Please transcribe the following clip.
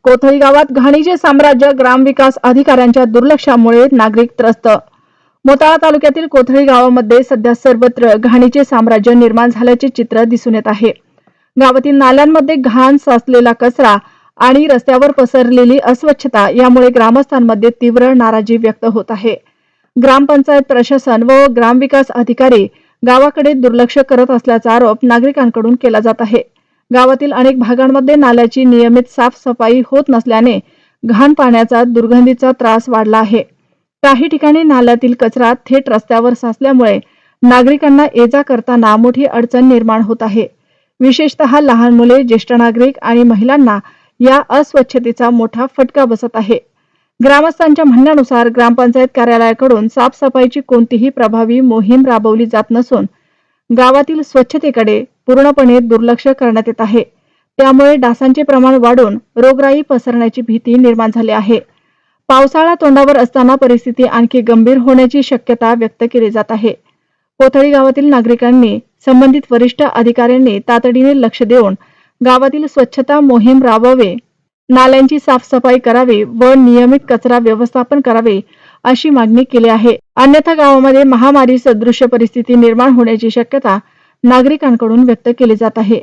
कोथळी गावात घाणीचे साम्राज्य, ग्रामविकास अधिकाऱ्यांच्या दुर्लक्षामुळे नागरिक त्रस्त। मोताळा तालुक्यातील कोथळी गावामध्ये सध्या सर्वत्र घाणीचे साम्राज्य निर्माण झाल्याचे चित्र दिसून येत आहे। गावातील नाल्यांमध्ये घाण, साचलेला कचरा आणि रस्त्यावर पसरलेली अस्वच्छता यामुळे ग्रामस्थांमध्ये तीव्र नाराजी व्यक्त होत आहे। ग्रामपंचायत प्रशासन व ग्रामविकास अधिकारी गावाकडे दुर्लक्ष करत असल्याचा आरोप नागरिकांकडून केला जात आहे। गावातील अनेक भागांमध्ये नाल्याची नियमित साफसफाई होत नसल्याने घाण पाण्याचा दुर्गंधीचा त्रास वाढला आहे। काही ठिकाणी नाल्यातील कचरा थेट रस्त्यावर साचल्यामुळे नागरिकांना ये-जा करताना मोठी अडचण निर्माण होत आहे। विशेषतः लहान मुले, ज्येष्ठ नागरिक आणि महिलांना या अस्वच्छतेचा मोठा फटका बसत आहे। ग्रामस्थांच्या म्हणण्यानुसार ग्रामपंचायत कार्यालयाकडून साफसफाईची कोणतीही प्रभावी मोहीम राबवली जात नसून गावातील स्वच्छतेकडे पूर्णपणे दुर्लक्ष करण्यात येत आहे। त्यामुळे डासांचे प्रमाण वाढून रोगराई पसरण्याची भीती निर्माण झाली आहे। पावसाळा तोंडावर असताना परिस्थिती आणखी गंभीर होण्याची शक्यता व्यक्त केली जात आहे। कोथळी गावातील नागरिकांनी संबंधित वरिष्ठ अधिकाऱ्यांनी तातडीने लक्ष देऊन गावातील स्वच्छता मोहीम राबवावी, नाल्यांची साफसफाई करावी व नियमित कचरा व्यवस्थापन करावे अशी मागणी केली आहे। अन्यथा गावामध्ये महामारी सदृश्य परिस्थिती निर्माण होण्याची शक्यता नागरिकांकडून व्यक्त केली जात आहे।